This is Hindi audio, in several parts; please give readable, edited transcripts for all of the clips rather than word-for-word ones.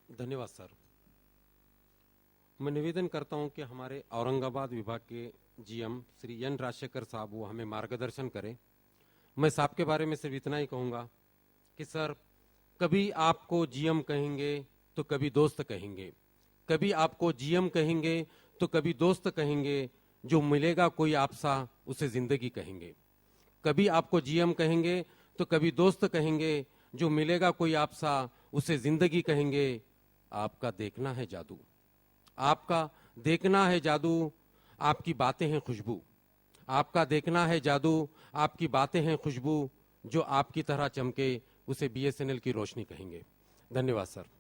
धन्यवाद सर। मैं निवेदन करता हूं कि हमारे औरंगाबाद विभाग के जीएम श्री एन राजशेखर साहब वो हमें मार्गदर्शन करें। मैं साहब के बारे में सिर्फ इतना ही कहूँगा कि सर, कभी आपको जीएम कहेंगे तो कभी दोस्त कहेंगे, कभी आपको जीएम कहेंगे तो कभी दोस्त कहेंगे, जो मिलेगा कोई आपसा उसे जिंदगी कहेंगे। कभी आपको जीएम कहेंगे तो कभी दोस्त कहेंगे, जो मिलेगा कोई आपसा उसे जिंदगी कहेंगे। आपका देखना है जादू, आपका देखना है जादू, आपकी बातें हैं खुशबू। आपका देखना है जादू, आपकी बातें हैं खुशबू, जो आपकी तरह चमके उसे बीएसएनएल की रोशनी कहेंगे। धन्यवाद सर।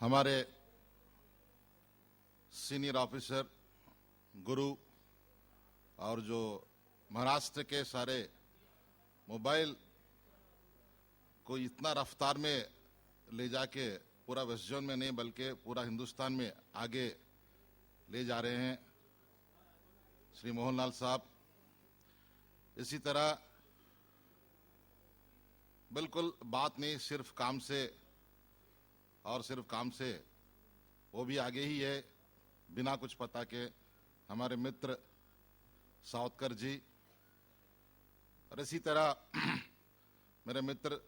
हमारे सीनियर ऑफिसर, गुरु और जो महाराष्ट्र के सारे मोबाइल को इतना रफ्तार में ले जाके पूरा वेस्ट जोन में नहीं बल्कि पूरा हिंदुस्तान में आगे ले जा रहे हैं, श्री मोहनलाल साहब। इसी तरह बिल्कुल बात नहीं सिर्फ काम से और सिर्फ काम से, वो भी आगे ही है बिना कुछ पता के हमारे मित्र सावतकर जी, और इसी तरह मेरे मित्र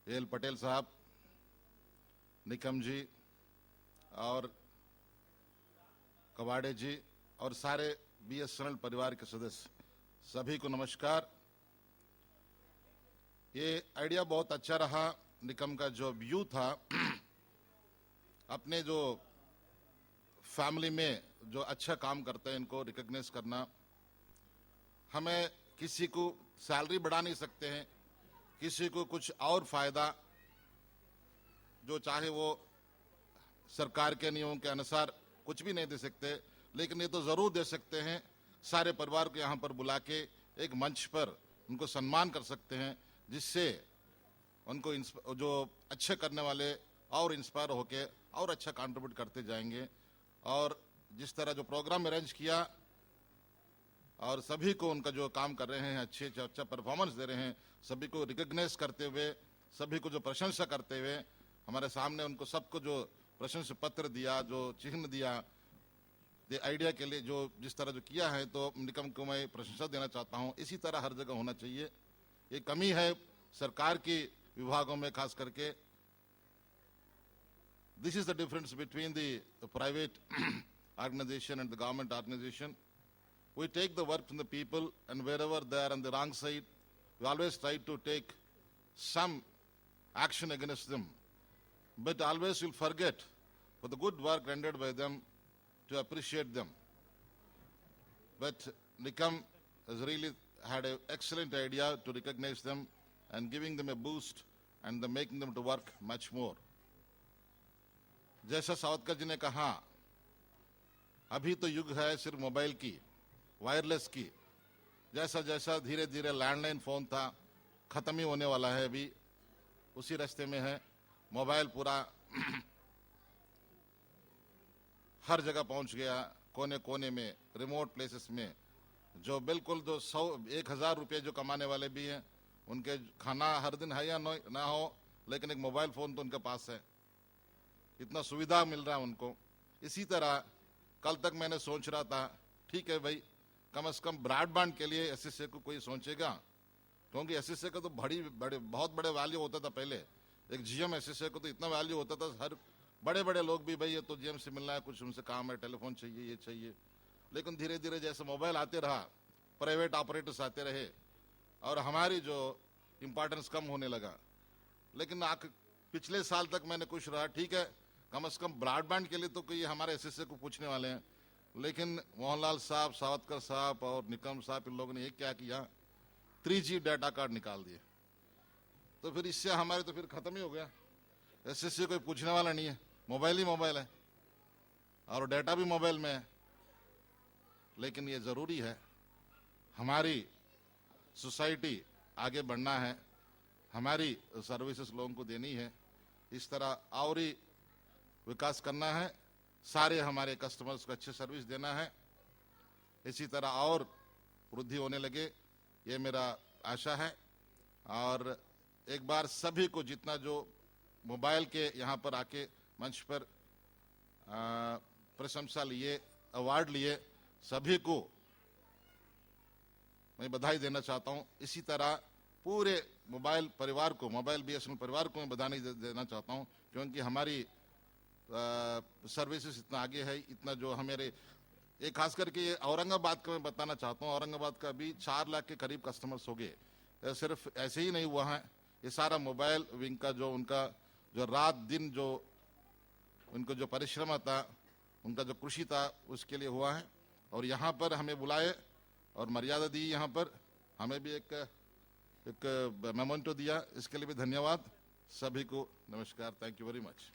एल पटेल साहब, निकम जी और कवाड़े जी और सारे बीएसएनएल परिवार के सदस्य, सभी को नमस्कार। ये आइडिया बहुत अच्छा रहा। निकम का जो व्यू था, अपने जो फैमिली में जो अच्छा काम करते हैं इनको रिकॉग्नाइज करना। हमें किसी को सैलरी बढ़ा नहीं सकते हैं, किसी को कुछ और फायदा जो चाहे वो सरकार के नियमों के अनुसार कुछ भी नहीं दे सकते, लेकिन ये तो जरूर दे सकते हैं, सारे परिवार को यहाँ पर बुला के एक मंच पर उनको सम्मान कर सकते हैं, जिससे उनको जो अच्छे करने वाले और इंस्पायर होके और अच्छा कंट्रीब्यूट करते जाएंगे। और जिस तरह जो प्रोग्राम अरेंज किया और सभी को उनका जो काम कर रहे हैं अच्छा परफॉर्मेंस दे रहे हैं, सभी को रिकॉग्नाइज करते हुए, सभी को जो प्रशंसा करते हुए हमारे सामने उनको सबको जो प्रशंसा पत्र दिया, जो चिन्ह दिया आइडिया के लिए, जो जिस तरह जो किया है, तो निकम को मैं प्रशंसा देना चाहता हूं। इसी तरह हर जगह होना चाहिए। ये कमी है सरकार की विभागों में खास करके। This is the difference between the private organization and the government organization. We take the work from the people, and wherever they are on the wrong side, we always try to take some action against them. But always we'll forget for the good work rendered by them to appreciate them. But Nikam has really had an excellent idea to recognize them and giving them a boost and making them to work much more. जैसा सावतकर जी ने कहा, अभी तो युग है सिर्फ मोबाइल की, वायरलेस की। जैसा जैसा धीरे धीरे लैंडलाइन फोन था, खत्म ही होने वाला है, अभी उसी रास्ते में है। मोबाइल पूरा हर जगह पहुंच गया, कोने कोने में, रिमोट प्लेसेस में। जो बिल्कुल जो 1,000 रुपये जो कमाने वाले भी हैं, उनके खाना हर दिन है या ना हो, लेकिन एक मोबाइल फोन तो उनके पास है। इतना सुविधा मिल रहा है उनको। इसी तरह कल तक मैंने सोच रहा था, ठीक है भाई, कम से कम ब्रॉडबैंड के लिए एसएसए को कोई सोचेगा, क्योंकि एसएसए का तो बहुत बड़े वैल्यू होता था पहले। एक जीएम एसएसए को तो इतना वैल्यू होता था, हर बड़े बड़े लोग भी, भाई ये तो जीएम से मिलना है, कुछ उनसे काम है, टेलीफोन चाहिए, ये चाहिए। लेकिन धीरे धीरे जैसे मोबाइल आते रहा, प्राइवेट ऑपरेटर्स आते रहे, और हमारी जो इंपॉर्टेंस कम होने लगा। लेकिन पिछले साल तक मैंने खुश रहा, ठीक है, कम से कम ब्रॉडबैंड के लिए तो कोई हमारे एसएसए को पूछने वाले हैं। लेकिन मोहनलाल साहब, सावतकर साहब और निकम साहब, इन लोगों ने क्या किया, 3G डाटा कार्ड निकाल दिए। तो फिर इससे हमारे तो फिर खत्म ही हो गया। एसएसए कोई पूछने वाला नहीं है, मोबाइल ही मोबाइल है और डाटा भी मोबाइल में है। लेकिन ये जरूरी है, हमारी सोसाइटी आगे बढ़ना है, हमारी सर्विसेज लोगों को देनी है। इस तरह और ही विकास करना है, सारे हमारे कस्टमर्स को अच्छे सर्विस देना है, इसी तरह और वृद्धि होने लगे, ये मेरा आशा है। और एक बार सभी को जितना जो मोबाइल के यहाँ पर आके मंच पर प्रशंसा लिए, अवार्ड लिए, सभी को मैं बधाई देना चाहता हूँ। इसी तरह पूरे मोबाइल परिवार को, मोबाइल बीएसएनएल परिवार को मैं बधाई देना चाहता हूँ, क्योंकि हमारी सर्विसेज इतना आगे है, इतना जो हमारे ये खास करके ये औरंगाबाद का मैं बताना चाहता हूँ, औरंगाबाद का भी 4 लाख के करीब कस्टमर्स हो गए। सिर्फ ऐसे ही नहीं हुआ है, ये सारा मोबाइल विंग का जो उनका जो रात दिन जो उनको जो परिश्रम था, उनका जो कृषि था, उसके लिए हुआ है। और यहाँ पर हमें बुलाए और मर्यादा दी, यहाँ पर हमें भी एक मेमोंटो दिया, इसके लिए भी धन्यवाद। सभी को नमस्कार, थैंक यू वेरी मच।